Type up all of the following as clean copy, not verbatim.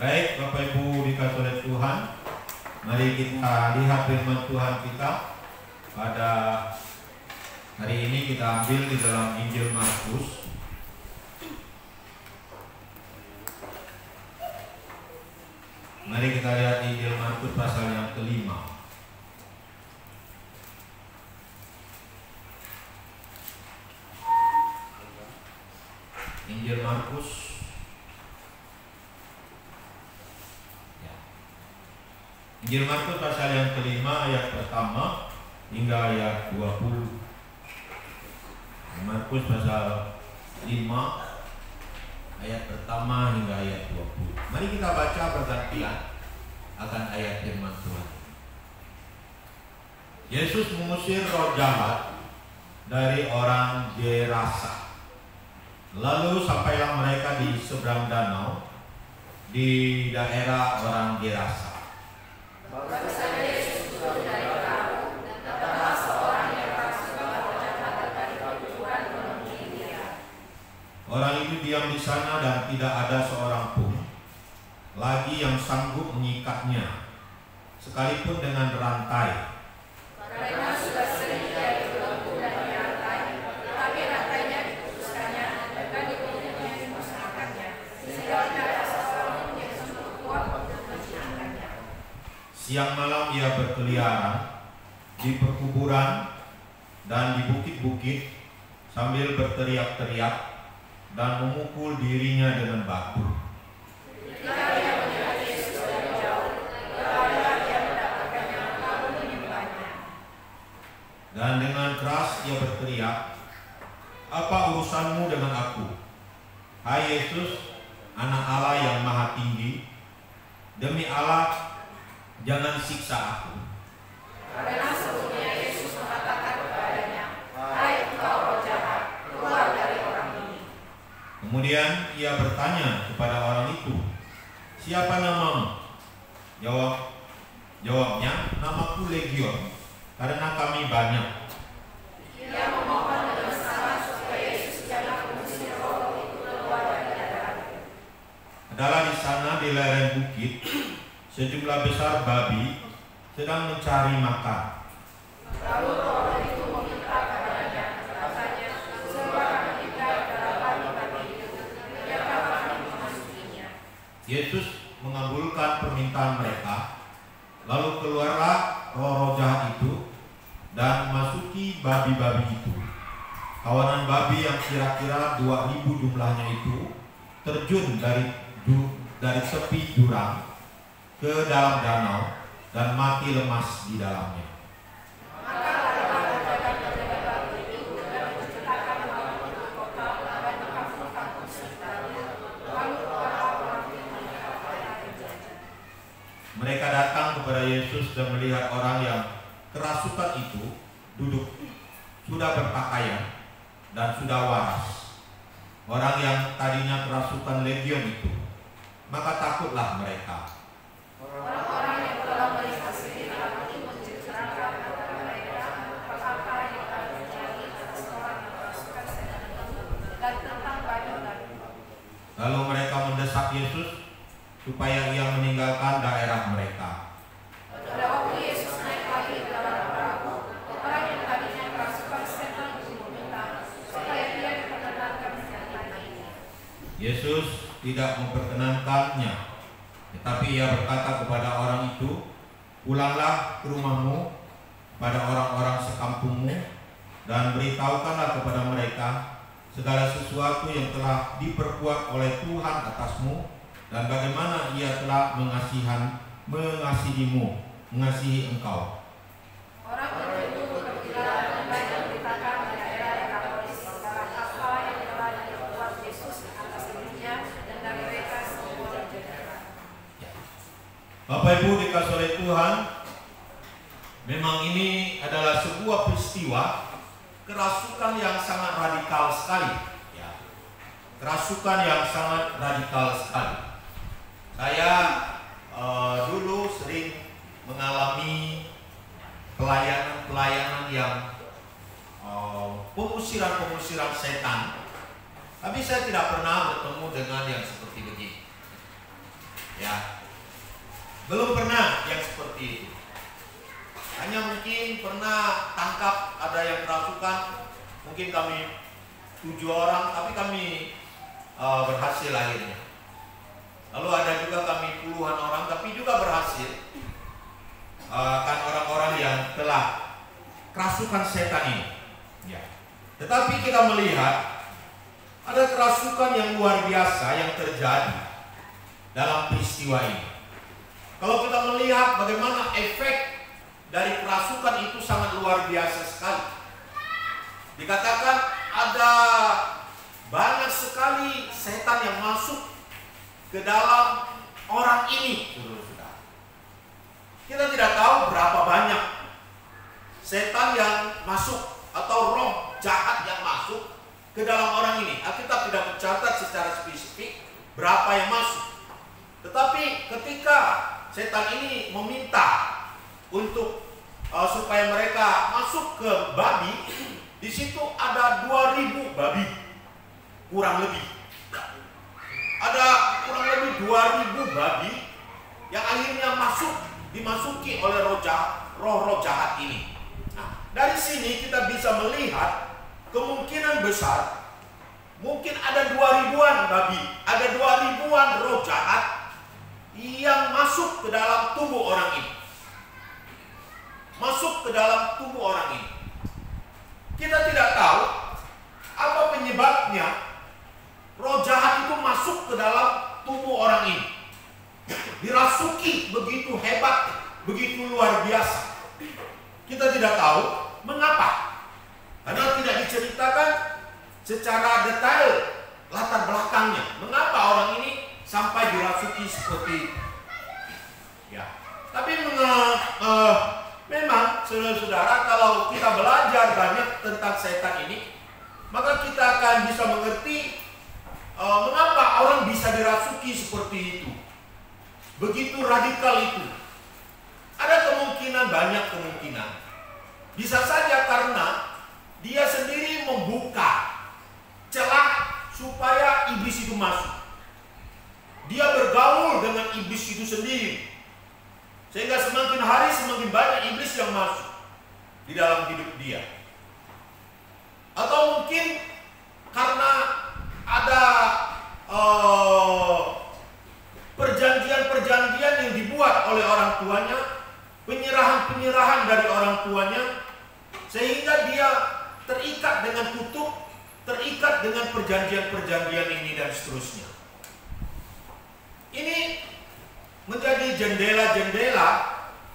Baik, Bapak Ibu dikasihi oleh Tuhan, mari kita lihat firman Tuhan kita. Pada hari ini kita ambil di dalam Injil Markus. Mari kita lihat Injil Markus pasal yang kelima. Injil Markus Injil Markus pasal yang kelima ayat pertama hingga ayat 20. Markus pasal 5 ayat pertama hingga ayat 20. Mari kita baca bergantian akan ayat firman Tuhan. Yesus mengusir roh jahat dari orang Gerasa. Lalu sampailah mereka di seberang danau di daerah orang Gerasa. Baru saja Yesus turun dari perahu dan datanglah seorang yang kerasukan roh jahat dari kuburan menemui dia. Orang itu diam di sana dan tidak ada seorang pun lagi yang sanggup mengikatnya, sekalipun dengan rantai. Karena sudah sering dia dibelenggu dan dirantai, tetapi rantainya diputuskannya dan dibelenggunya dimusnahkannya, sehingga tidak ada seorang pun yang sanggup kuat untuk menjinakkannya. Siang malam ia berkeliaran di perkuburan dan di bukit-bukit sambil berteriak-teriak dan memukul dirinya dengan batu. Ketika ia melihat Yesus dari jauh, berlarilah dia mendapatkannya lalu menyembahnya. Dan dengan keras ia berteriak, "Apa urusanmu dengan aku, hai Yesus, Anak Allah yang Maha Tinggi? Demi Allah, jangan siksa aku." Karena sebelumnya Yesus mengatakan kepadanya, "Hai engkau roh jahat, keluar dari orang ini." Kemudian ia bertanya kepada orang itu, "Siapa namamu?" Jawabnya, "Namaku Legion, karena kami banyak." Ia memohon dengan sangat supaya Yesus jangan mengusir roh itu keluar dari hadapannya. Adalah di sana di lereng bukit sejumlah besar babi sedang mencari makan. Lalu roh itu meminta kepadanya, katanya, "Serulah kami tinggal dalam babi-babi itu, biarkanlah kami memasukinya." Yesus mengabulkan permintaan mereka. Lalu keluarlah roh-roh jahat itu dan masuki babi-babi itu. Kawanan babi yang kira-kira 2000 jumlahnya itu terjun dari tepi jurang ke dalam danau dan mati lemas di dalamnya. Maka larilah penjaga-penjaga babi itu dan menceritakan hal itu ke kota dan ke kampung-kampung sekitarnya. Lalu keluarlah orang itu kepada penjaga. Mereka datang kepada Yesus dan melihat orang yang kerasukan itu duduk, sudah berpakaian dan sudah waras. Orang yang tadinya kerasukan legion itu. Maka takutlah mereka. Orang-orang yang telah melihat sendiri hal itu menceritakan kepada mereka apa yang telah terjadi atas orang yang kerasukan setan itu dan tentang babi-babi. Lalu mereka mendesak Yesus supaya ia meninggalkan daerah mereka. Pada waktu Yesus naik lagi ke dalam perahu, orang yang tadinya kerasukan setan itu meminta supaya dia diperkenankan menjadi ini. Yesus tidak memperkenankannya, tetapi ia berkata kepada orang itu, "Pulanglah ke rumahmu pada orang-orang sekampungmu dan beritahukanlah kepada mereka segala sesuatu yang telah diperbuat oleh Tuhan atasmu dan bagaimana ia telah mengasihi engkau." Orang itu berjalan dan memberitakan di daerah Dekapolis segala apa yang telah diperbuat Yesus atas dirinya dan dari mereka semua berjalan. Bapak Ibu dikasihi oleh Tuhan, memang ini adalah sebuah peristiwa kerasukan yang sangat radikal sekali. Ya. Kerasukan yang sangat radikal sekali. Saya dulu sering mengalami pelayanan yang pengusiran setan, tapi saya tidak pernah bertemu dengan yang seperti begini. Ya, belum pernah yang seperti itu. Hanya mungkin pernah tangkap ada yang kerasukan, mungkin kami 7 orang, tapi kami berhasil akhirnya. Lalu ada juga kami puluhan orang, tapi juga berhasil. Kan orang-orang yang telah kerasukan setan ini. Ya. Tetapi kita melihat ada kerasukan yang luar biasa yang terjadi dalam peristiwa ini. Kalau kita melihat bagaimana efek dari kerasukan itu sangat luar biasa sekali. Dikatakan ada banyak sekali setan yang masuk ke dalam orang ini, saudara-saudara. Kita tidak tahu berapa banyak setan yang masuk atau roh jahat yang masuk ke dalam orang ini. Alkitab tidak mencatat secara spesifik berapa yang masuk. Tetapi ketika setan ini meminta untuk supaya mereka masuk ke babi, di situ ada 2000 babi, kurang lebih. Ada kurang lebih 2000 babi yang akhirnya dimasuki oleh roh-roh jahat ini. Nah, dari sini kita bisa melihat kemungkinan besar mungkin ada 2000-an babi, ada 2000-an roh jahat yang masuk ke dalam tubuh orang ini. Masuk ke dalam tubuh orang ini. Kita tidak tahu apa penyebabnya roh jahat itu masuk ke dalam tubuh orang ini. Dirasuki begitu hebat, begitu luar biasa. Kita tidak tahu mengapa. Karena tidak diceritakan secara detail latar belakangnya. Mengapa orang ini sampai dirasuki seperti itu. Ya. Tapi memang saudara-saudara, kalau kita belajar banyak tentang setan ini, maka kita akan bisa mengerti mengapa orang bisa dirasuki seperti itu. Begitu radikal itu. Ada kemungkinan, banyak kemungkinan. Bisa saja karena dia sendiri membuka celah supaya iblis itu masuk. Dia bergaul dengan iblis itu sendiri. Sehingga semakin hari semakin banyak iblis yang masuk di dalam hidup dia. Atau mungkin karena ada perjanjian-perjanjian yang dibuat oleh orang tuanya, penyerahan-penyerahan dari orang tuanya, sehingga dia terikat dengan kutuk, terikat dengan perjanjian-perjanjian ini dan seterusnya. Ini menjadi jendela-jendela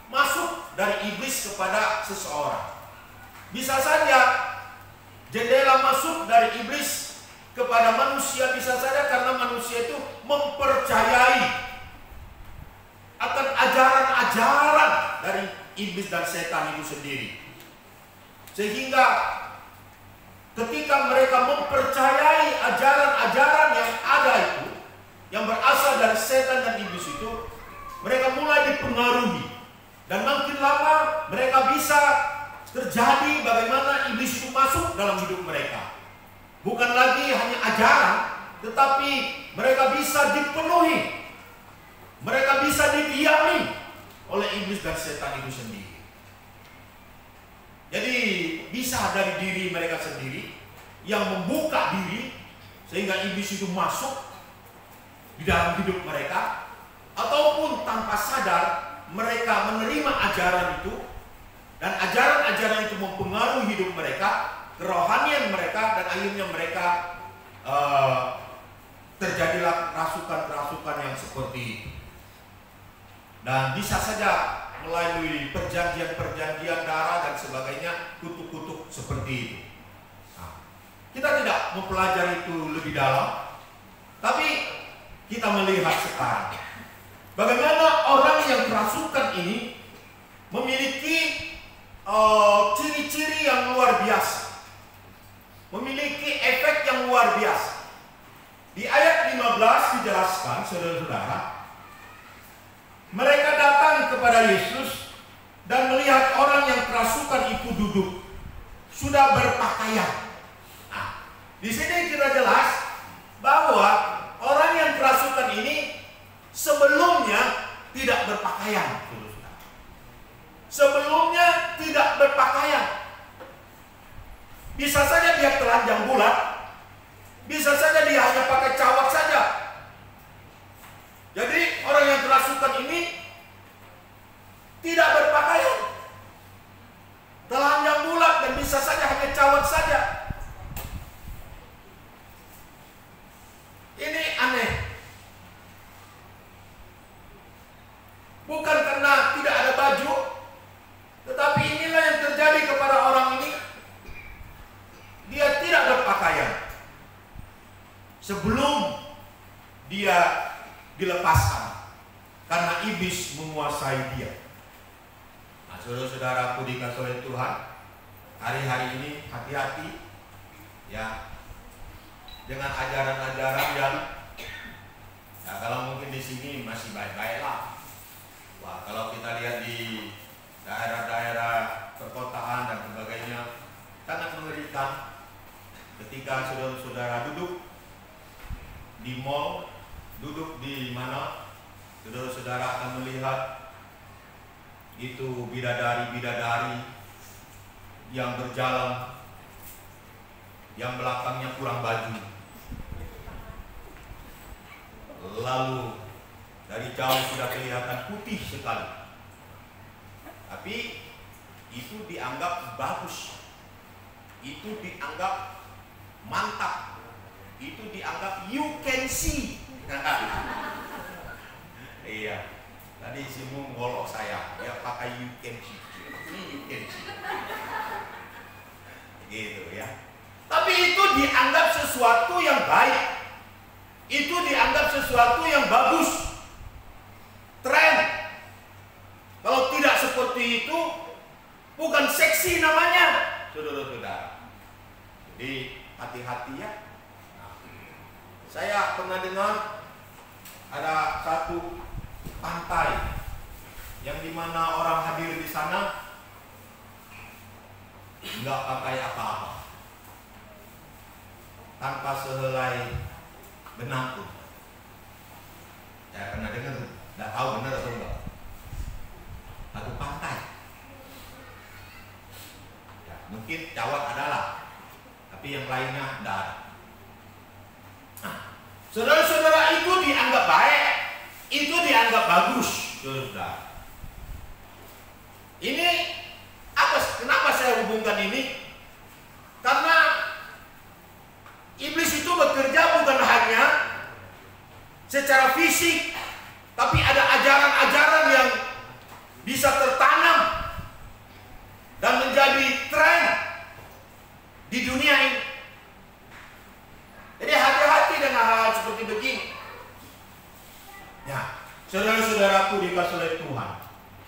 masuk dari iblis kepada seseorang. Bisa saja jendela masuk dari iblis kepada manusia, bisa saja karena manusia itu mempercayai akan ajaran-ajaran dari iblis dan setan itu sendiri. Sehingga ketika mereka mempercayai ajaran-ajaran yang ada itu, yang berasal dari setan dan iblis itu, mereka mulai dipengaruhi. Dan makin lama mereka bisa terjadi bagaimana iblis itu masuk dalam hidup mereka. Bukan lagi hanya ajaran, tetapi mereka bisa dipenuhi. Mereka bisa didiami oleh iblis dan setan itu sendiri. Jadi bisa dari diri mereka sendiri yang membuka diri sehingga iblis itu masuk di dalam hidup mereka, ataupun tanpa sadar mereka menerima ajaran itu dan ajaran-ajaran itu mempengaruhi hidup mereka, kerohanian mereka, dan akhirnya mereka terjadilah rasukan-rasukan yang seperti itu. Dan bisa saja melalui perjanjian-perjanjian darah dan sebagainya, kutuk-kutuk seperti itu. Nah, kita tidak mempelajari itu lebih dalam, tapi kita melihat sekarang bagaimana orang yang kerasukan ini memiliki ciri-ciri yang luar biasa, memiliki efek yang luar biasa. Di ayat 15 dijelaskan, saudara-saudara, mereka datang kepada Yesus dan melihat orang yang kerasukan itu duduk, sudah berpakaian. Nah, di sini kita jelas bahwa orang yang kerasukan ini sebelumnya berpakaian, saudara. Sebelumnya tidak berpakaian. Bisa saja dia telanjang bulat, bisa saja dia hanya pakai cawat saja. Jadi orang yang kerasukan ini tidak berpakaian, telanjang bulat, dan bisa saja hanya cawat saja. Ini aneh. Bukan karena tidak ada baju, tetapi inilah yang terjadi kepada orang ini. Dia tidak berpakaian sebelum dia dilepaskan, karena iblis menguasai dia. Nah, saudara-saudaraku dikasih oleh Tuhan, hari-hari ini hati-hati ya dengan ajaran-ajaran yang kalau mungkin di sini masih baik-baik lah. Wah, kalau kita lihat di daerah-daerah perkotaan dan sebagainya, sangat mengerikan ketika saudara-saudara duduk di mall, duduk di mana, saudara-saudara akan melihat itu bidadari-bidadari yang berjalan, yang belakangnya kurang baju. Lalu dari jauh sudah kelihatan putih sekali, tapi itu dianggap bagus, itu dianggap mantap, itu dianggap you can see. Iya, tadi Simu ngolok saya, dia pakai you can see, ini you can see, gitu ya. Tapi itu dianggap sesuatu yang baik, itu dianggap sesuatu yang bagus, tren. Kalau tidak seperti itu, bukan seksi namanya, saudara-saudara. Jadi hati-hati ya. Nah, saya pernah dengar ada satu pantai yang dimana orang hadir di sana nggak pakai apa-apa, tanpa sehelai benang pun. Saya pernah dengar, nggak tahu benar atau enggak. Satu pantai, ya, mungkin cawat adalah, tapi yang lainnya tidak ada. Nah, saudara-saudara, itu dianggap baik, itu dianggap bagus, saudara. Ini apa? Kenapa saya hubungkan ini? Karena iblis itu bekerja bukan hanya secara fisik, tapi ada ajaran-ajaran yang bisa tertanam dan menjadi tren di dunia ini. Jadi hati-hati dengan hal-hal seperti begini. Ya, saudara-saudaraku dikasih oleh Tuhan.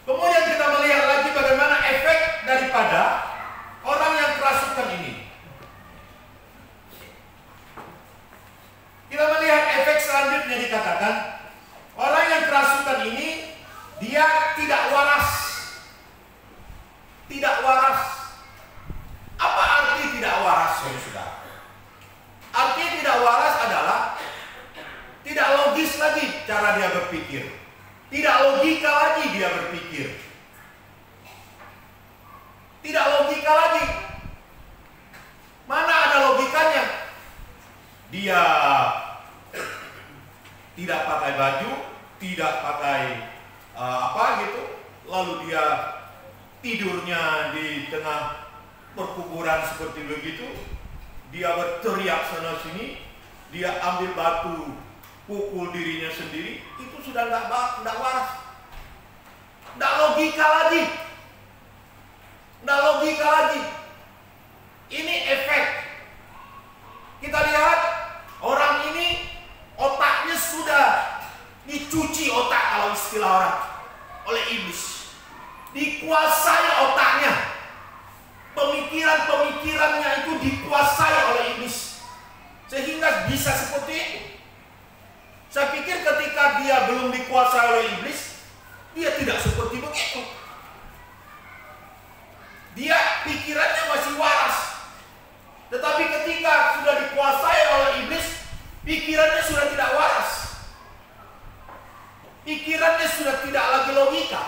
Kemudian kita melihat lagi bagaimana efek daripada orang yang kerasukan ini. Kita melihat efek selanjutnya, dikatakan orang yang kerasukan ini dia tidak waras. Tidak waras. Apa arti tidak waras, saudara? Arti tidak waras adalah tidak logis lagi cara dia berpikir. Tidak logika lagi dia berpikir. Tidak logika lagi. Mana ada logikanya? Dia tidak pakai baju, tidak pakai lalu dia tidurnya di tengah perkuburan seperti begitu, dia berteriak sana sini, dia ambil batu pukul dirinya sendiri, itu sudah tidak waras, tidak logika lagi, tidak logika lagi. Ini efek. Kita lihat orang ini otaknya sudah dicuci, otak kalau istilah orang, oleh iblis. Dikuasai otaknya, pemikiran-pemikirannya itu dikuasai oleh iblis, sehingga bisa seperti itu. Saya pikir ketika dia belum dikuasai oleh iblis, dia tidak seperti begitu. Dia pikirannya masih waras. Tetapi ketika sudah dikuasai oleh iblis, pikirannya sudah tidak waras. Pikirannya sudah tidak lagi logika.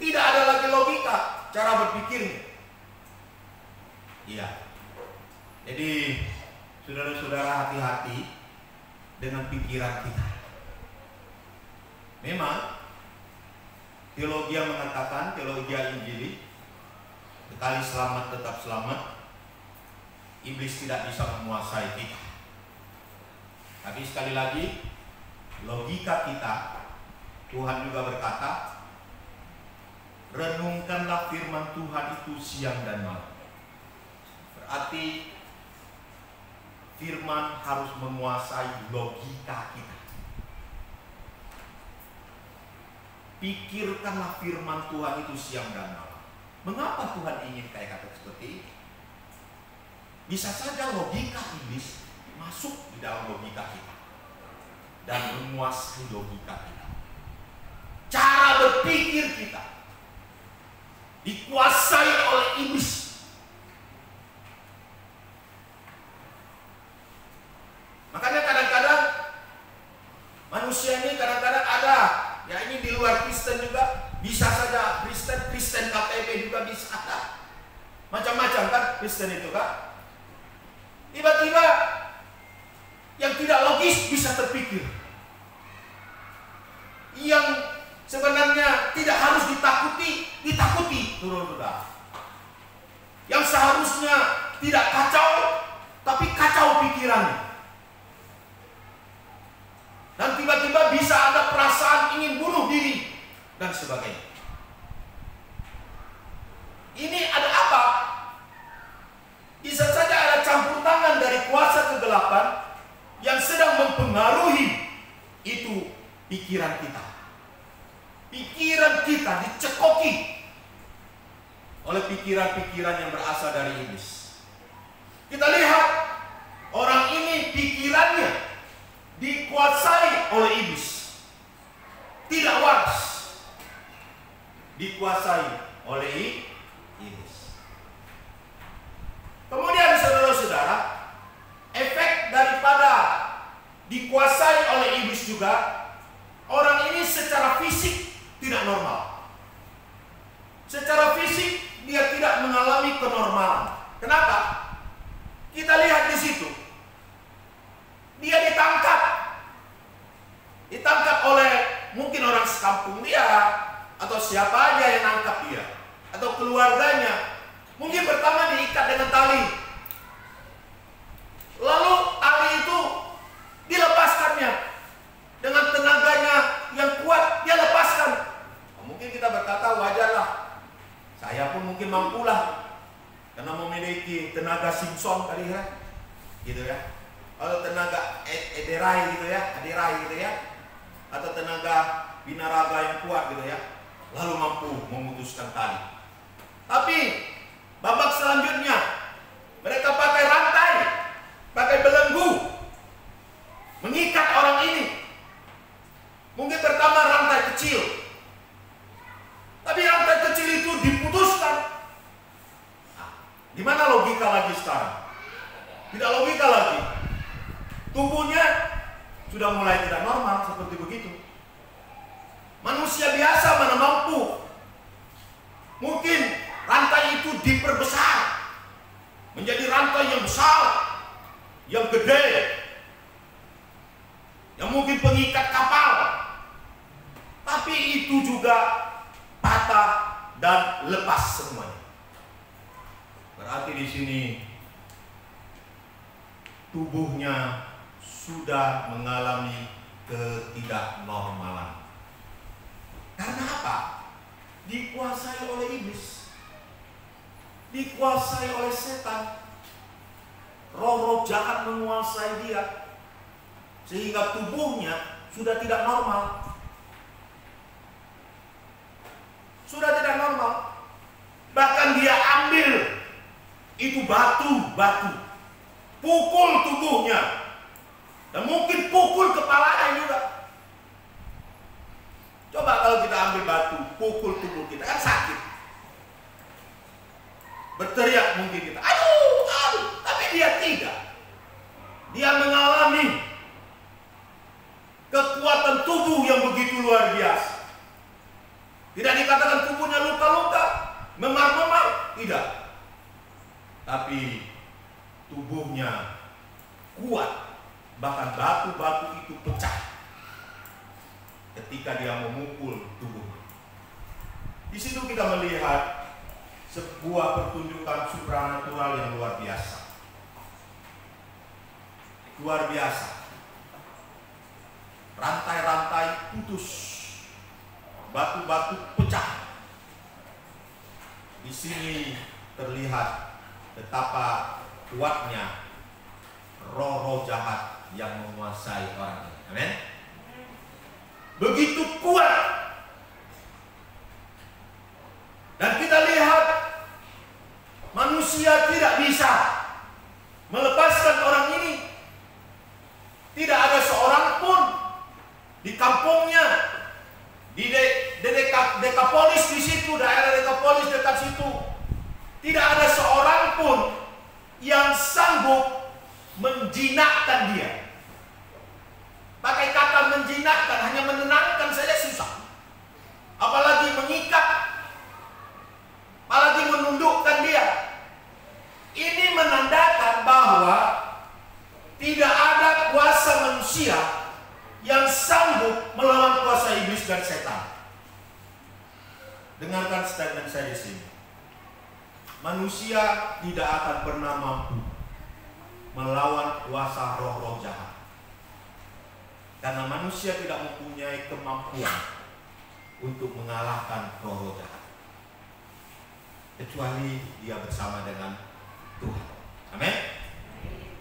Tidak ada lagi logika cara berpikirnya. Iya. Jadi saudara-saudara hati-hati dengan pikiran kita. Memang teologi yang mengatakan, teologi Injili, sekali selamat tetap selamat, iblis tidak bisa menguasai kita. Tapi sekali lagi, logika kita, Tuhan juga berkata, renungkanlah firman Tuhan itu siang dan malam. Berarti firman harus menguasai logika kita. Pikirkanlah firman Tuhan itu siang dan malam. Mengapa Tuhan ingin kayak kata seperti ini? Bisa saja logika iblis masuk di dalam logika kita dan menguasai logika kita. Cara berpikir kita dikuasai oleh iblis. Makanya kadang-kadang manusia ini kadang-kadang ada, ya ini di luar Kristen juga, bisa saja Kristen KTP juga bisa ada. Macam-macam kan Kristen itu kan. Tiba-tiba yang tidak logis bisa terpikir. Yang sebenarnya tidak harus ditakuti, saudara. Yang seharusnya tidak kacau, tapi kacau pikirannya. Dan tiba-tiba bisa ada perasaan ingin bunuh diri dan sebagainya. Ini ada apa? Bisa saja ada campur tangan dari kuasa kegelapan yang sedang mempengaruhi itu pikiran kita. Pikiran kita dicekoki oleh pikiran-pikiran yang berasal dari iblis. Kita lihat orang ini pikirannya dikuasai oleh iblis. Tidak waras. Dikuasai oleh iblis. Kemudian saudara-saudara, efek daripada dikuasai oleh iblis juga, orang ini secara fisik tidak normal. Secara fisik dia tidak mengalami kenormalan. Kenapa? Kita lihat di situ. Dia ditangkap oleh mungkin orang sekampung dia, atau siapa aja yang nangkap dia, atau keluarganya. Mungkin pertama diikat dengan tali, lalu tali itu dilepaskannya dengan tenaganya yang kuat, dia lepaskan. Mungkin kita berkata wajarlah, saya pun mungkin mampulah karena memiliki tenaga Simpson kali ya, gitu ya. Atau tenaga Ederai gitu ya, atau tenaga binaraga yang kuat gitu ya, lalu mampu memutuskan tali. Tapi babak selanjutnya mereka pakai rantai, pakai belenggu, mengikat orang ini. Mungkin pertama rantai kecil, tapi rantai kecil itu diputuskan. Di mana logika lagi sekarang? Tidak logika lagi. Tubuhnya sudah mulai tidak normal seperti begitu. Manusia biasa mana mampu. Mungkin rantai itu diperbesar menjadi rantai yang besar, yang gede, yang mungkin pengikat kapal. Tapi itu juga patah dan lepas semuanya. Berarti di sini tubuhnya sudah mengalami ketidaknormalan. Karena apa? Dikuasai oleh iblis, dikuasai oleh setan. Roh-roh jahat menguasai dia, sehingga tubuhnya sudah tidak normal. Sudah tidak normal. Bahkan dia ambil itu batu, pukul tubuhnya, dan mungkin pukul kepalanya juga. Coba kalau kita ambil batu, pukul tubuh kita, kan sakit. Berteriak mungkin kita, aduh, tapi dia tidak. Dia mengalami kekuatan tubuh yang tubuhnya kuat, bahkan batu-batu itu pecah ketika dia memukul tubuhnya. Di situ kita melihat sebuah pertunjukan supranatural yang luar biasa. Luar biasa. Rantai-rantai putus, batu-batu pecah. Di sini terlihat betapa kuatnya roh-roh jahat yang menguasai orang ini. Amin. Begitu kuat. Dan kita lihat manusia tidak bisa melepaskan orang ini. Tidak ada seorang pun di kampungnya, di Dekapolis di situ, daerah Dekapolis dekat situ, tidak ada seorang pun yang sanggup menjinakkan dia. Pakai kata menjinakkan, hanya menenangkan saja susah. Apalagi mengikat, apalagi menundukkan dia. Ini menandakan bahwa tidak ada kuasa manusia yang sanggup melawan kuasa iblis dan setan. Dengarkan statement saya di sini. Manusia tidak akan pernah mampu melawan kuasa roh-roh jahat. Karena manusia tidak mempunyai kemampuan untuk mengalahkan roh-roh jahat. Kecuali dia bersama dengan Tuhan. Amin.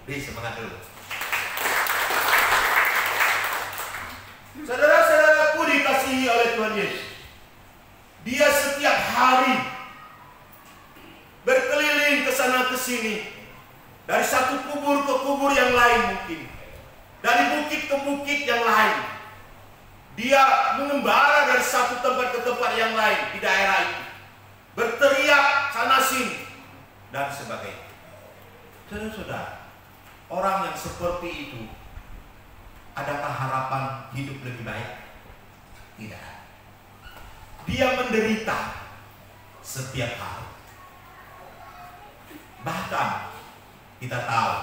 Beri semangat dulu. Saudara-saudaraku dikasihi oleh Tuhan Yesus. Dia setiap hari berkeliling ke sana ke sini. Dari satu kubur ke kubur yang lain mungkin. Dari bukit ke bukit yang lain. Dia mengembara dari satu tempat ke tempat yang lain di daerah itu. Berteriak sana sini dan sebagainya. Saudara-saudara, orang yang seperti itu, adakah harapan hidup lebih baik? Tidak. Dia menderita setiap hari. Bahkan kita tahu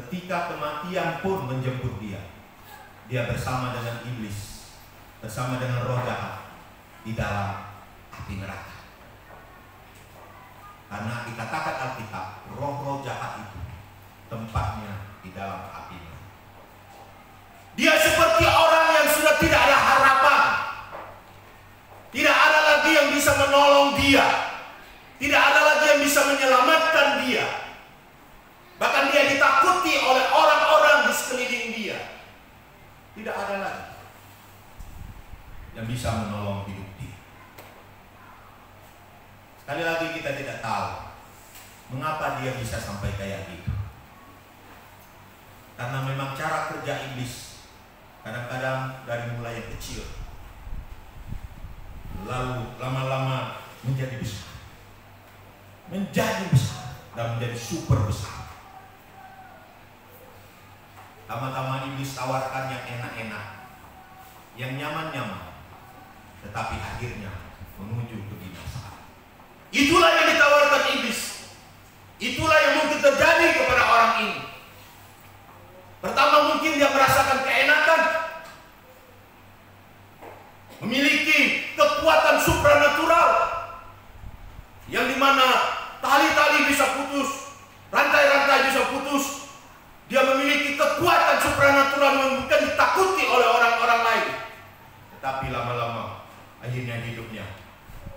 ketika kematian pun menjemput dia, dia bersama dengan iblis, bersama dengan roh jahat di dalam api neraka. Karena dikatakan Alkitab, roh-roh jahat itu tempatnya di dalam api neraka. Dia seperti orang yang sudah tidak ada harapan. Tidak ada lagi yang bisa menolong dia. Tidak ada lagi yang bisa menyelamatkan dia. Bahkan dia ditakuti oleh orang-orang di sekeliling dia. Tidak ada lagi yang bisa menolong hidup dia. Sekali lagi kita tidak tahu mengapa dia bisa sampai kayak gitu. Karena memang cara kerja iblis kadang-kadang dari mulai yang kecil, lalu lama-lama menjadi besar, dan menjadi super besar. Tama-tama iblis tawarkan yang enak-enak, yang nyaman-nyaman, tetapi akhirnya menuju kebinasaan. Itulah yang ditawarkan iblis. Itulah yang mungkin terjadi kepada orang ini. Pertama mungkin dia merasakan keenakan, memiliki kekuatan supranatural, yang dimana tali-tali bisa putus, rantai-rantai bisa putus. Dia memiliki kekuatan supranatural yang mungkin ditakuti oleh orang-orang lain. Tetapi lama-lama akhirnya hidupnya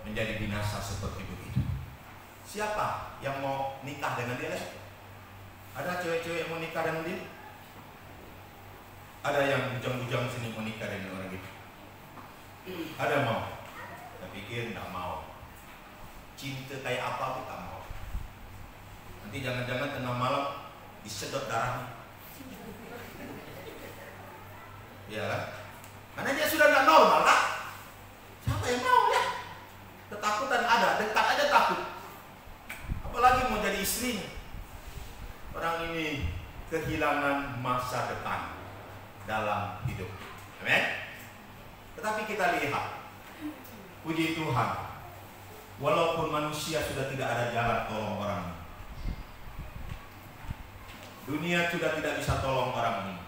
menjadi binasa seperti begitu. Siapa yang mau nikah dengan dia? Ada cewek-cewek yang mau nikah dengan dia? Ada yang bujang-bujang sini mau nikah dengan orang gitu? Ada mau? Saya pikir tidak mau. Cinta kayak apa pun tak mau. Nanti jangan-jangan tengah malam disedot darahnya. Ya kan? Karena dia sudah tidak normal kan? Siapa yang mau ya? Ketakutan ada, dekat aja takut. Apalagi mau jadi istrinya. Orang ini kehilangan masa depan dalam hidup. Amin. Tetapi kita lihat, puji Tuhan, walaupun manusia sudah tidak ada jalan tolong orang, Dunia sudah tidak bisa tolong orang ini.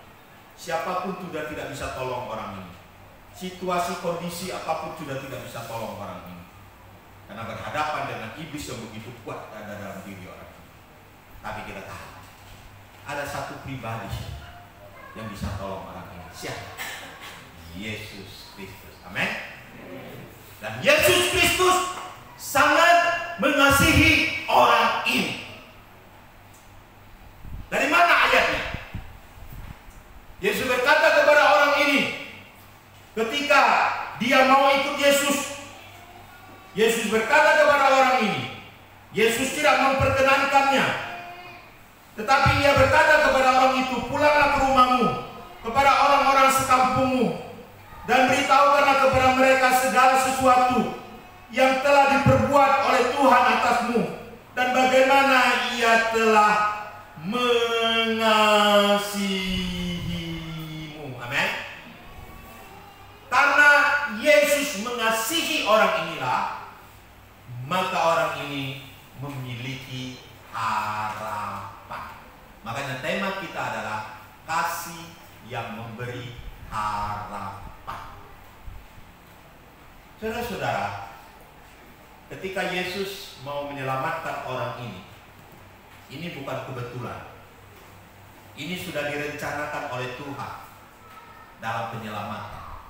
Siapapun sudah tidak bisa tolong orang ini. Situasi kondisi apapun sudah tidak bisa tolong orang ini. Karena berhadapan dengan iblis yang begitu kuat ada dalam diri orang ini. Tapi kita tahu ada satu pribadi yang bisa tolong orang ini. Siapa? Yesus Kristus. Amin. Dan Yesus Kristus sangat mengasihi orang ini. Dari mana ayatnya? Yesus berkata kepada orang ini ketika dia mau ikut Yesus. Yesus berkata kepada orang ini, Yesus tidak memperkenankannya, tetapi ia berkata kepada orang itu, pulanglah ke rumahmu, kepada orang-orang sekampungmu, dan beritahukanlah kepada mereka segala sesuatu yang telah diperbuat oleh Tuhan atasmu, dan bagaimana ia telah mengasihimu. Amin. Karena Yesus mengasihi orang inilah, maka orang ini memiliki harapan. Makanya tema kita adalah kasih yang memberi harapan. Saudara-saudara, ketika Yesus mau menyelamatkan orang ini bukan kebetulan. Ini sudah direncanakan oleh Tuhan dalam penyelamatan.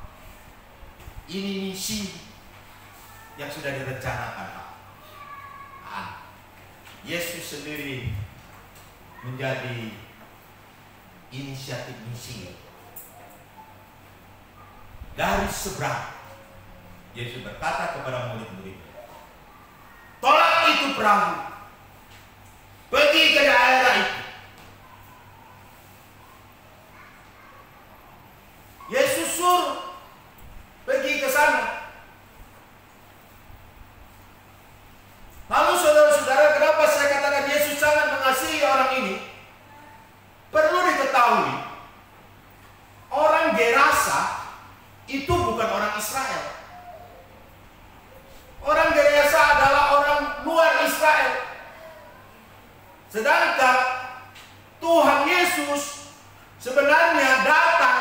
Ini misi yang sudah direncanakan. Yesus sendiri menjadi inisiatif misi. Dari seberang, Yesus berkata kepada murid-muridnya, tolak itu perahu, pergi ke daerah itu. Yesus suruh pergi ke sana. Lalu saudara-saudara, kenapa saya katakan Yesus sangat mengasihi orang ini? Perlu diketahui, orang Gerasa itu bukan orang Israel. Orang Gerasa adalah orang luar Israel. Sedangkan Tuhan Yesus sebenarnya datang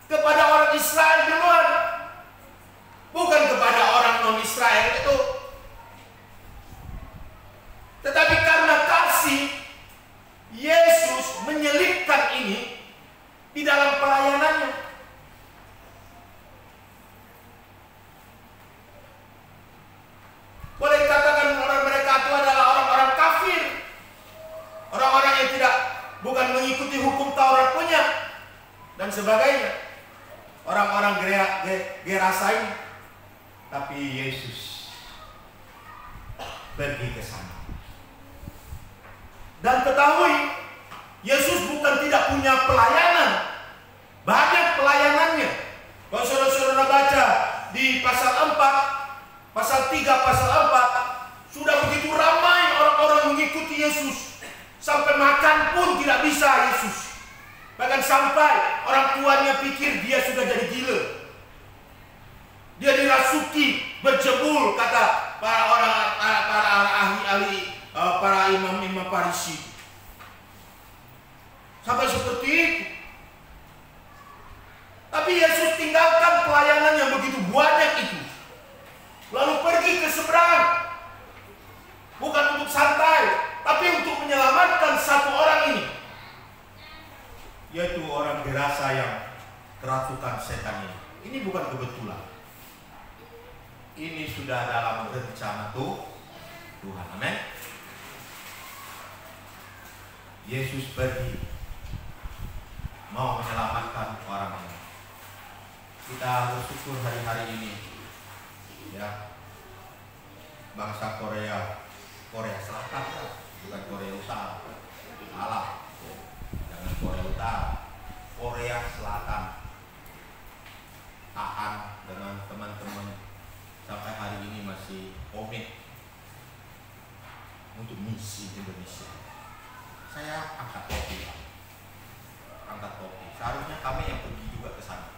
kepada orang Israel di luar, bukan kepada orang non-Israel itu. Tetapi karena kasih, Yesus menyelipkan ini di dalam pelayanannya. Boleh dikatakan orang mereka itu adalah orang-orang kafir, orang-orang yang bukan mengikuti hukum Taurat punya dan sebagainya, orang-orang Gerasa ini. Tapi Yesus pergi ke sana. Dan ketahui, Yesus bukan tidak punya pelayanan, banyak pelayanannya. Kalau saudara-saudara baca di pasal 4, pasal 3, pasal 4, sudah begitu ramai orang-orang mengikuti Yesus, sampai makan pun tidak bisa Yesus. Bahkan sampai orang tuanya pikir dia sudah jadi gila. Dia dirasuki, berjebul, kata para ahli-ahli, para imam-imam Farisi. Sampai seperti itu. Tapi Yesus tinggalkan pelayanan yang begitu banyak itu, lalu pergi ke seberang. Bukan untuk santai, tapi untuk menyelamatkan satu orang ini, yaitu orang Gerasa yang kerasukan setan ini. Ini bukan kebetulan. Ini sudah dalam rencana Tuhan. Amin. Yesus pergi mau menyelamatkan orang ini. Kita bersyukur hari-hari ini, ya, bangsa Korea Selatan, bukan Korea Utara. Salah, jangan Korea Utara, Korea Selatan. Tahan dengan teman-teman sampai hari ini masih komit untuk misi Indonesia. Saya angkat topi. Seharusnya kami yang pergi juga ke sana,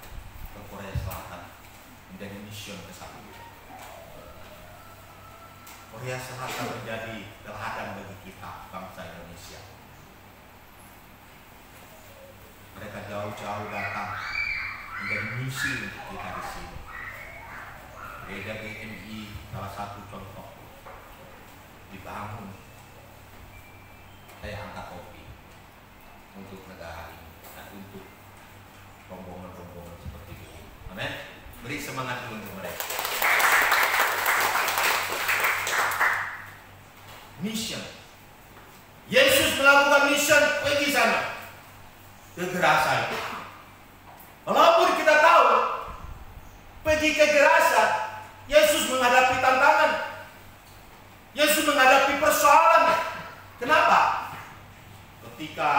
ke Korea Selatan, menjadi mission ke sana. Korea Selatan menjadi teladan bagi kita, bangsa Indonesia. jauh-jauh datang menjadi misi untuk kita di sini. Gereja GMI salah satu contoh dibangun. Saya angkat topi untuk negara ini dan untuk rombongan-rombongan seperti ini. Amin. Beri semangat dulu untuk mereka. Mission. Yesus melakukan mission pergi sana. Kekerasan. Walaupun kita tahu pergi kekerasan, Yesus menghadapi tantangan. Yesus menghadapi persoalan. Kenapa? Ketika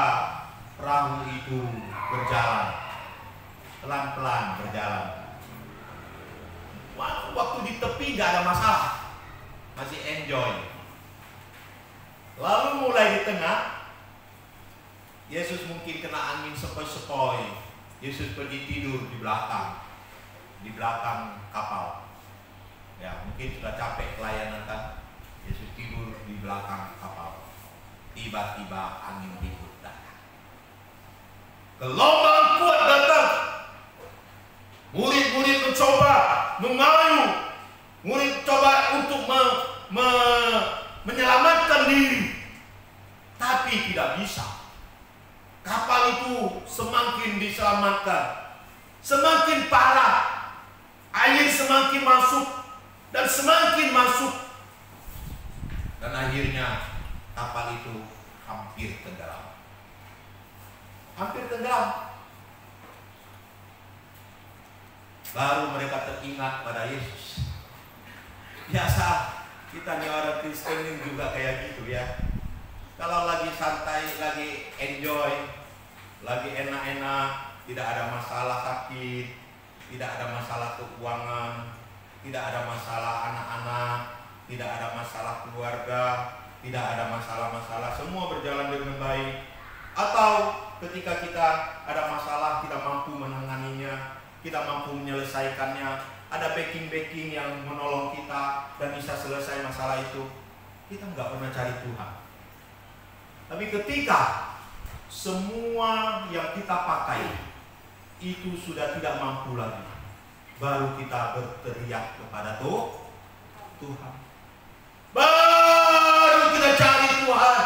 perahu itu berjalan, pelan-pelan berjalan. Waktu di tepi gak ada masalah, masih enjoy. Lalu mulai di tengah, Yesus mungkin kena angin sepoi-sepoi. Yesus pergi tidur di belakang kapal. Ya, mungkin sudah capek pelayanan kan. Yesus tidur di belakang kapal. Tiba-tiba angin ribut datang. Gelombang kuat datang. Murid-murid mencoba mengayuh. Murid coba untuk menyelamatkan diri, tapi tidak bisa. Kapal itu semakin diselamatkan, semakin parah, air semakin masuk dan semakin masuk, dan akhirnya kapal itu hampir tenggelam. Hampir tenggelam. Baru mereka teringat pada Yesus. Biasa kita nih orang Kristen ini juga kayak gitu ya. Kalau lagi santai, lagi enjoy, lagi enak-enak, tidak ada masalah sakit, tidak ada masalah keuangan, tidak ada masalah anak-anak, tidak ada masalah keluarga, tidak ada masalah-masalah, semua berjalan dengan baik. Atau ketika kita ada masalah, kita mampu menanganinya, kita mampu menyelesaikannya, ada backing-backing yang menolong kita dan bisa selesai masalah itu, kita nggak pernah cari Tuhan. Tapi ketika semua yang kita pakai itu sudah tidak mampu lagi, baru kita berteriak kepada Tuhan. Baru kita cari Tuhan.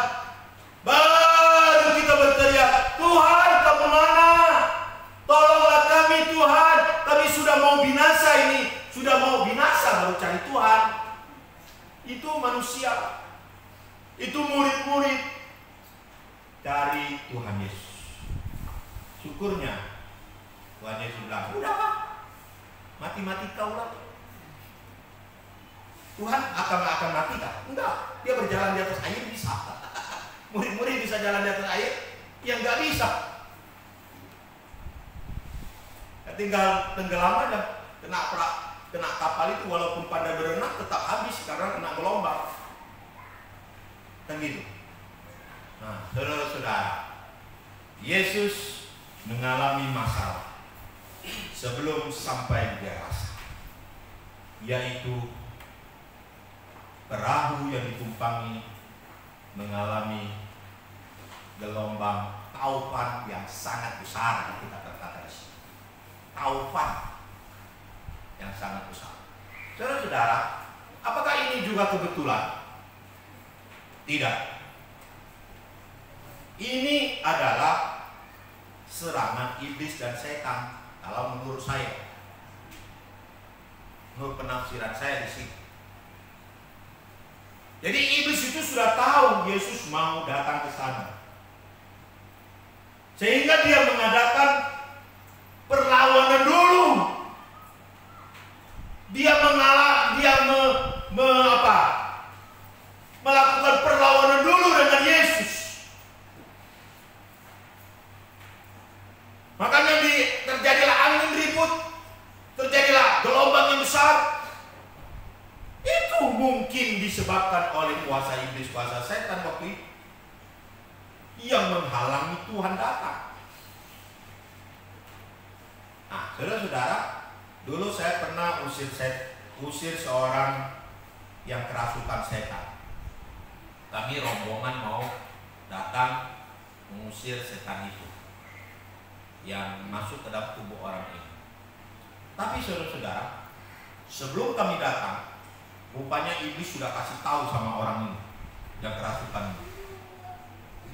Baru kita berteriak, Tuhan kamu mana? Tolonglah kami Tuhan, kami sudah mau binasa ini. Sudah mau binasa baru cari Tuhan. Itu manusia. Itu murid-murid. Cari Tuhan Yesus. Syukurnya Tuhan Yesus bilang, udah mati-mati kau lah. Tuhan akan mati kah? Enggak. Dia berjalan di atas air bisa. Murid-murid bisa jalan di atas air, yang nggak bisa. Tinggal tenggelam aja, kena kapal itu, walaupun pandai berenang tetap habis karena kena gelombang. Kan gitu. Nah, saudara-saudara, Yesus mengalami masalah sebelum sampai di Gerasa, yaitu perahu yang ditumpangi mengalami gelombang taufan yang sangat besar. Kita berkata di sini, taufan yang sangat besar. Saudara-saudara, apakah ini juga kebetulan? Tidak. Ini adalah serangan iblis dan setan kalau menurut saya. Menurut penafsiran saya di sini. Jadi iblis itu sudah tahu Yesus mau datang ke sana. Sehingga dia mengadakan perlawanan dulu. Dia melakukan perlawanan dulu dengan Yesus. Makanya terjadilah angin ribut, terjadilah gelombang yang besar. Itu mungkin disebabkan oleh kuasa iblis, kuasa setan waktu itu yang menghalangi Tuhan datang. Nah, saudara-saudara, dulu saya pernah usir seorang yang kerasukan setan. Kami rombongan mau datang mengusir setan itu. yang masuk ke dalam tubuh orang ini. Tapi saudara-saudara, sebelum kami datang, rupanya iblis sudah kasih tahu sama orang ini yang kerasukan ini.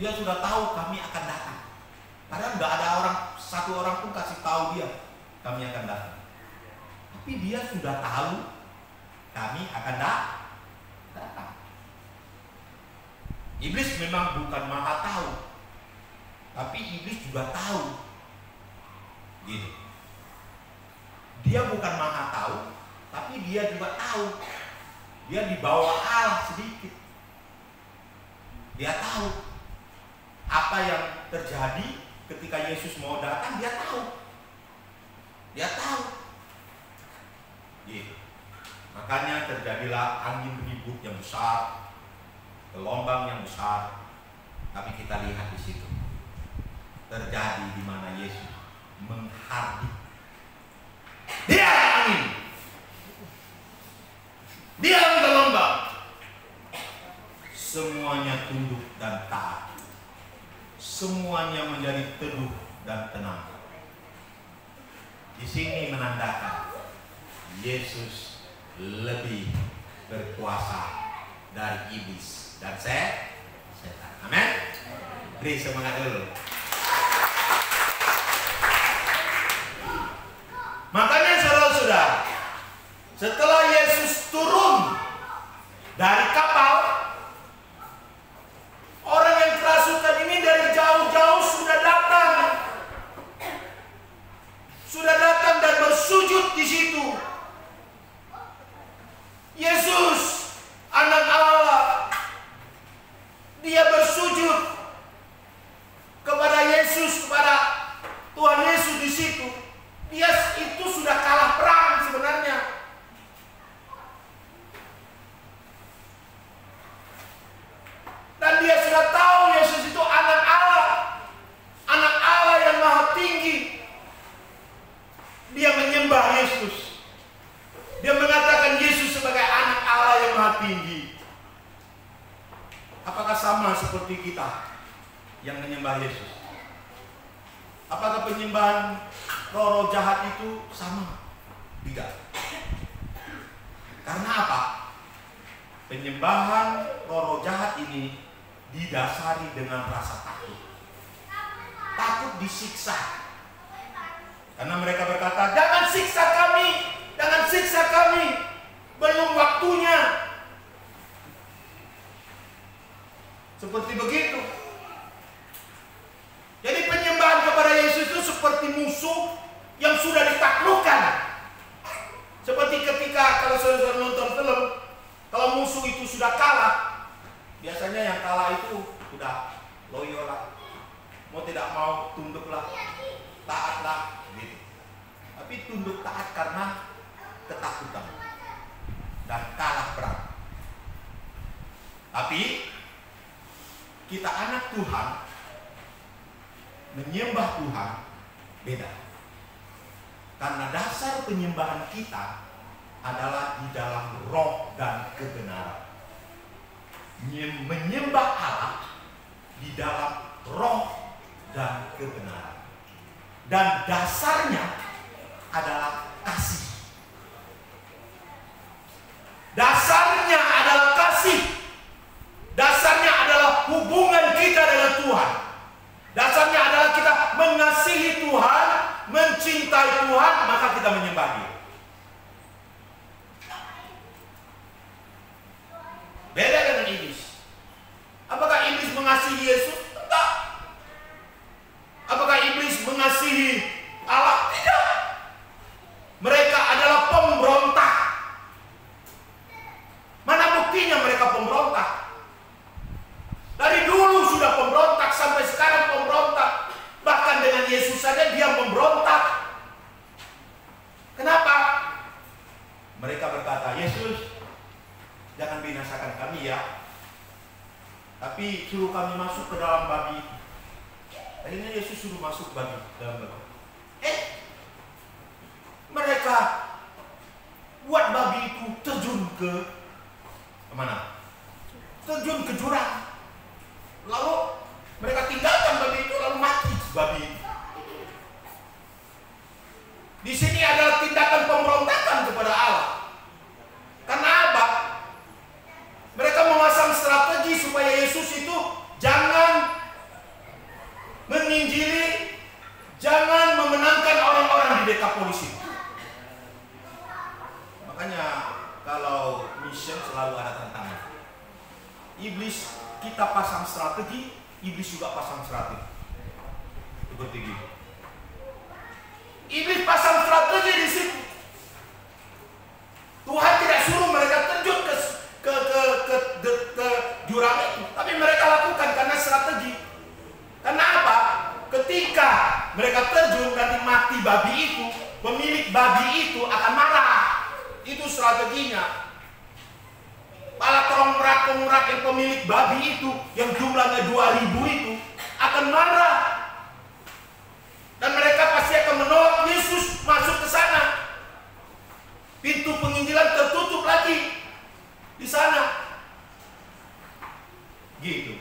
Dia sudah tahu kami akan datang. Padahal nggak ada satu orang pun kasih tahu dia kami akan datang. Tapi dia sudah tahu kami akan datang. Iblis memang bukan maha tahu, tapi iblis juga tahu. Gitu. Dia bukan maha tahu, tapi dia juga tahu. Dia di bawah Allah sedikit. Dia tahu apa yang terjadi ketika Yesus mau datang. Dia tahu. Dia tahu. Gitu. Makanya terjadilah angin ribut yang besar, gelombang yang besar. Tapi kita lihat di situ terjadi di mana Yesus menghardik. Dia angin, dia gelombang, semuanya tunduk dan taat. Semuanya menjadi teduh dan tenang. Di sini menandakan Yesus lebih berkuasa dari iblis dan setan. Amin. Beri semangat dulu. Makanya saudara-saudara, setelah Yesus turun dari kapal, orang yang kerasukan ini dari jauh-jauh sudah datang dan bersujud di situ. Yesus, anak Allah, dia bersujud kepada Yesus, kepada Tuhan Yesus di situ. Dia itu sudah kalah perang sebenarnya. Dan dia sudah tahu Yesus itu anak Allah yang maha tinggi. Dia menyembah Yesus. Dia mengatakan Yesus sebagai anak Allah yang maha tinggi. Apakah sama seperti kita yang menyembah Yesus? Apakah penyembahan roh jahat itu sama? Tidak. Karena apa? Penyembahan roh jahat ini didasari dengan rasa takut. Takut disiksa. Karena mereka berkata, jangan siksa kami, belum waktunya. Seperti begitu. Jadi penyembahan kepada Yesus itu seperti musuh yang sudah ditaklukkan. Seperti ketika kalau saudara nonton film, kalau musuh itu sudah kalah, biasanya yang kalah itu sudah loyo lah, mau tidak mau tunduklah, taatlah, gitu. Tapi tunduk taat karena ketakutan dan kalah perang. Tapi kita anak Tuhan menyembah Tuhan beda. Karena dasar penyembahan kita adalah di dalam roh dan kebenaran. Menyembah Allah di dalam roh dan kebenaran. Dan dasarnya adalah kasih. Dasarnya adalah kasih. Dasarnya adalah hubungan kita dengan Tuhan. Dasarnya adalah kita mengasihi Tuhan, mencintai Tuhan, maka kita menyembah Dia. Beda dengan iblis. Apakah iblis mengasihi Yesus? Tidak. Apakah iblis mengasihi Allah? Tidak. Mereka adalah pemberontak. Mana buktinya mereka pemberontak? Dari dulu sudah pemberontak, sampai sekarang pemberontak. Bahkan dengan Yesus saja dia memberontak. Kenapa? Mereka berkata, Yesus, jangan binasakan kami ya, tapi suruh kami masuk ke dalam babi. Akhirnya Yesus suruh masuk babi dalam babi. Mereka buat babi itu terjun ke mana? Terjun ke jurang. Lalu mereka tinggalkan babi itu, lalu mati babi. menginjili, jangan memenangkan orang-orang di Dekapolis itu. Makanya kalau mission selalu ada tantangan. Iblis, kita pasang strategi, iblis juga pasang strategi. Seperti gitu. Iblis pasang strategi di situ. Tuhan tidak suruh mereka terjun ke jurang itu, tapi mereka lakukan karena strategi. Karena apa? Ketika mereka terjun dan mati babi itu, pemilik babi itu akan marah. Itu strateginya. Para pengurap yang pemilik babi itu, yang jumlahnya 2000 itu, akan marah. Dan mereka pasti akan menolak Yesus masuk ke sana. Pintu penginjilan tertutup lagi di sana. Gitu.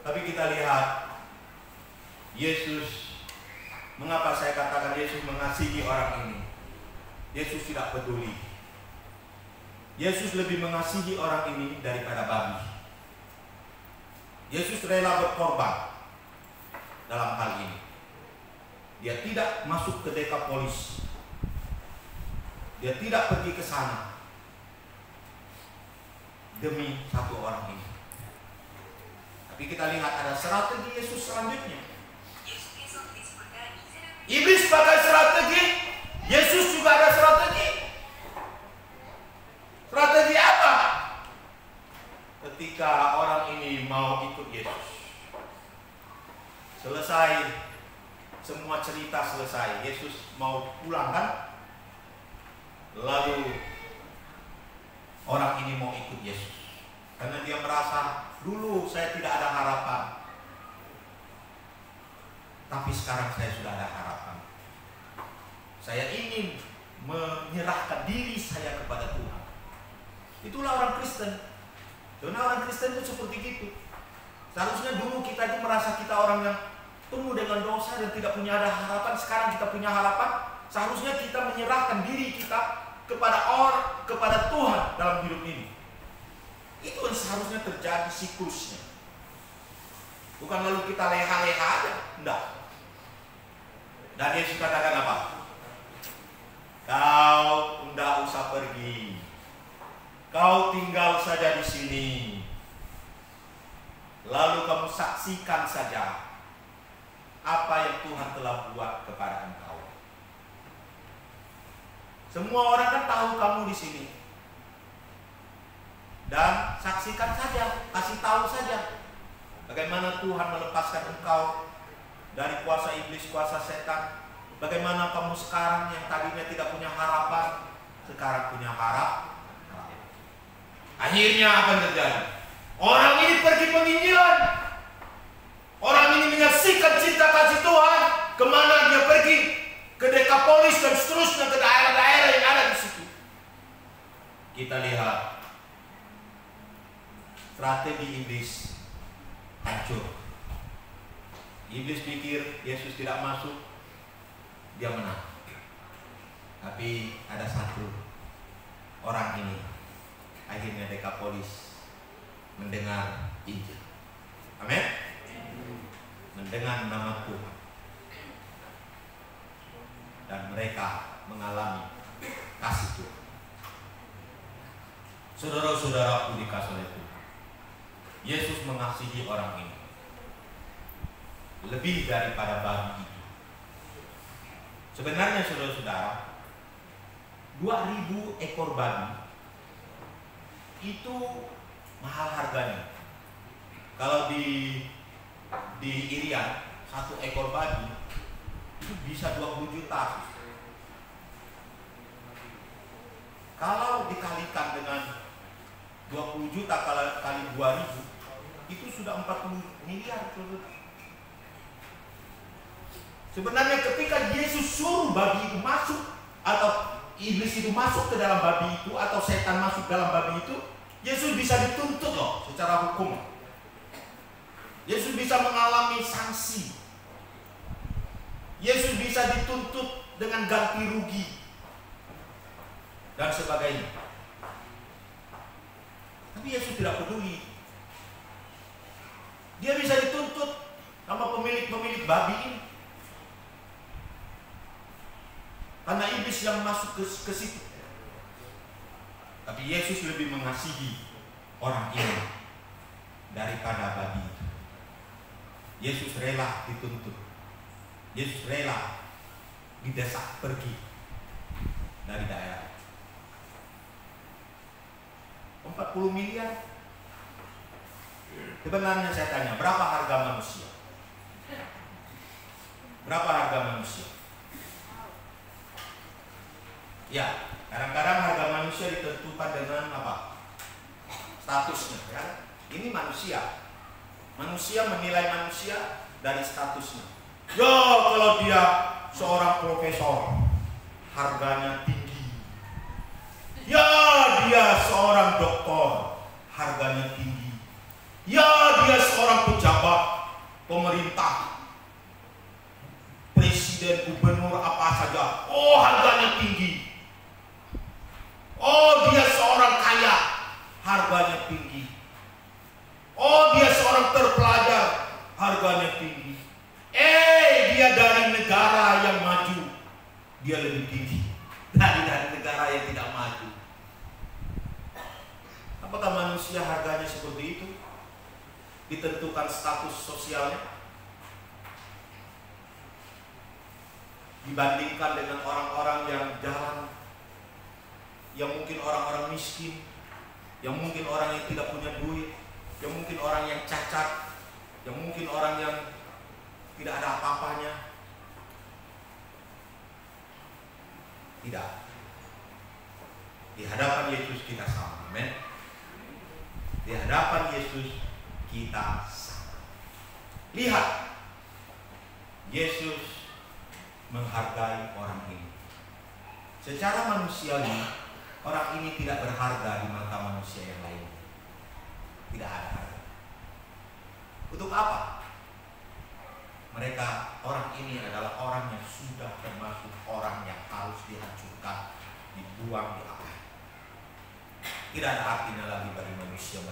Tapi kita lihat Yesus, mengapa saya katakan Yesus mengasihi orang ini? Yesus tidak peduli. Yesus lebih mengasihi orang ini daripada babi. Yesus rela berkorban dalam hal ini. Dia tidak masuk ke Dekapolis. Dia tidak pergi ke sana demi satu orang ini. Tapi kita lihat ada strategi Yesus selanjutnya. Iblis pakai strategi, Yesus juga ada strategi. Strategi apa? Ketika orang ini mau ikut Yesus, selesai semua cerita selesai, Yesus mau pulang kan? Lalu orang ini mau ikut Yesus karena dia merasa dulu saya tidak ada harapan, tapi sekarang saya sudah ada harapan. Saya ingin menyerahkan diri saya kepada Tuhan. Itulah orang Kristen. Karena orang Kristen itu seperti itu. Seharusnya dulu kita itu merasa kita orang yang penuh dengan dosa dan tidak punya ada harapan. Sekarang kita punya harapan. Seharusnya kita menyerahkan diri kita kepada Tuhan dalam hidup ini. Itu yang seharusnya terjadi siklusnya. Bukan lalu kita leha-leha aja. Enggak. Dan Yesus katakan apa? Kau enggak usah pergi. Kau tinggal saja di sini. Lalu kamu saksikan saja apa yang Tuhan telah buat kepada engkau. Semua orang kan tahu kamu di sini. Dan saksikan saja, kasih tahu saja bagaimana Tuhan melepaskan engkau dari kuasa iblis, kuasa setan. Bagaimana kamu sekarang yang tadinya tidak punya harapan, sekarang punya harap. Akhirnya apa yang terjadi? Orang ini pergi penginjilan. Orang ini menyaksikan cinta kasih Tuhan. Kemana dia pergi? Ke Dekapolis dan seterusnya ke daerah-daerah yang ada di situ. Kita lihat strategi iblis hancur. Iblis pikir Yesus tidak masuk, dia menang. Tapi ada satu orang ini, akhirnya Dekapolis mendengar Injil. Amin. Mendengar nama Tuhan. Dan mereka mengalami kasih Tuhan. Saudara-saudaraku dikasih oleh Tuhan, Yesus mengasihi orang ini lebih daripada babi itu. Sebenarnya saudara-saudara, 2000 ekor babi itu mahal harganya. Kalau di Irian, satu ekor babi itu bisa 20 juta. Kalau dikalikan dengan 20 juta kali 2000, itu sudah 40 miliar. Sebenarnya ketika Yesus suruh babi itu masuk, atau iblis itu masuk ke dalam babi itu, atau setan masuk dalam babi itu, Yesus bisa dituntut loh secara hukum. Yesus bisa mengalami sanksi. Yesus bisa dituntut dengan ganti rugi dan sebagainya. Tapi Yesus tidak peduli. Dia bisa dituntut sama pemilik babi ini. Karena iblis yang masuk ke situ. Tapi Yesus lebih mengasihi orang ini daripada babi itu. Yesus rela dituntut. Yesus rela didesak pergi dari daerah. 40 miliar. Sebenarnya saya tanya, berapa harga manusia? Berapa harga manusia? Ya, kadang-kadang harga manusia ditentukan dengan apa? Statusnya, ya. Ini manusia. Manusia menilai manusia dari statusnya. Ya, kalau dia seorang profesor, harganya tinggi. Ya, dia seorang doktor, harganya tinggi. Ya, dia seorang pejabat pemerintah, presiden, gubernur, apa saja. Oh, harganya tinggi. Oh, dia seorang kaya, harganya tinggi. Oh, dia seorang terpelajar, harganya tinggi. Dia dari negara yang maju, dia lebih tinggi dari negara yang tidak maju. Apakah manusia harganya seperti itu? Ditentukan status sosialnya? Dibandingkan dengan orang-orang yang jalan, yang mungkin orang-orang miskin, yang mungkin orang yang tidak punya duit, yang mungkin orang yang cacat, yang mungkin orang yang tidak ada apa-apanya. Tidak. Di hadapan Yesus kita sama. Amin. Di hadapan Yesus kita sama. Lihat, Yesus menghargai orang ini. Secara manusiawi, orang ini tidak berharga di mata manusia yang lain. Tidak ada harga. Untuk apa? Mereka, orang ini adalah orang yang sudah termasuk orang yang harus dihancurkan, dibuang di api. Tidak ada artinya lagi bagi manusia.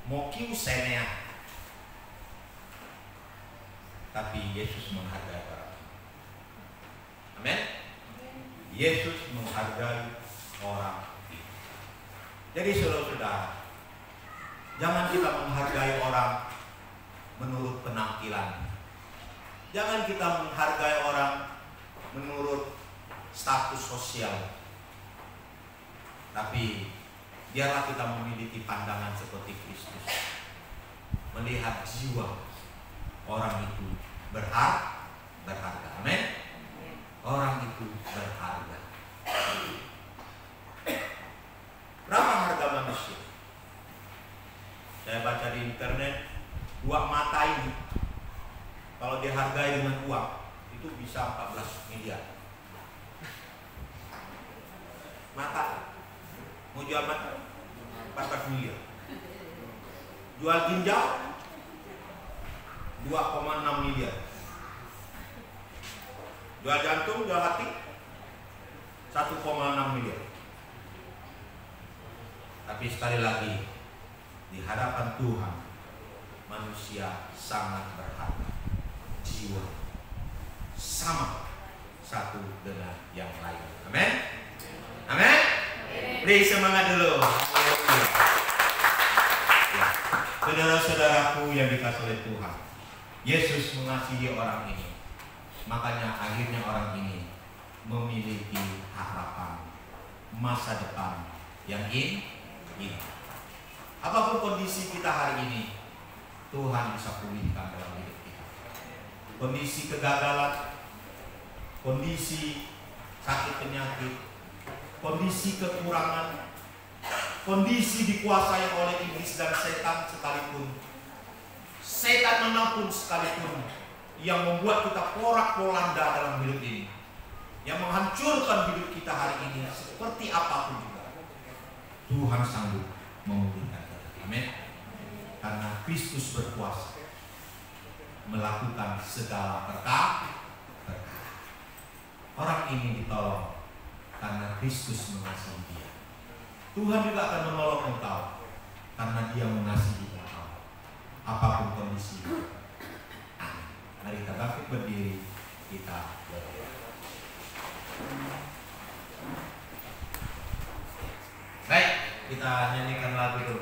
Mokiusenea. Tapi Yesus menghargai orang. Amin. Yesus menghargai orang. Jadi saudara-saudara, jangan kita menghargai orang menurut penampilan. Jangan kita menghargai orang menurut status sosial. Tapi biarlah kita memiliki pandangan seperti Kristus. Melihat jiwa orang itu berharga. Amin. Orang itu berharga. Berapa harga manusia? Saya baca di internet, dua mata ini kalau dihargai dengan uang itu bisa 14 miliar. Mata, mau jual mata 14 miliar. Jual ginjal 2,6 miliar. Jual jantung, jual hati 1,6 miliar. Tapi sekali lagi, di hadapan Tuhan, manusia sangat berharga. Jiwa sama satu dengan yang lain. Amin. Amin. Beri semangat dulu. Ya. Saudara-saudaraku yang dikasihi oleh Tuhan, Yesus mengasihi orang ini. Makanya akhirnya orang ini memiliki harapan masa depan yang indah. Apapun kondisi kita hari ini, Tuhan bisa pulihkan dalam hidup kita. Kondisi kegagalan, kondisi sakit penyakit, kondisi kekurangan, kondisi dikuasai oleh iblis dan setan sekalipun, setan manapun sekalipun yang membuat kita porak-poranda dalam hidup ini, yang menghancurkan hidup kita hari ini, seperti apapun juga, Tuhan sanggup memulihkan kita. Amin. Karena Kristus berkuasa melakukan segala perkara. Orang ini ditolong karena Kristus mengasihi dia. Tuhan juga akan menolong engkau karena dia mengasihi engkau. apapun kondisi. Mari kita bangkit berdiri, kita berdoa. Baik, kita nyanyikan lagu dulu.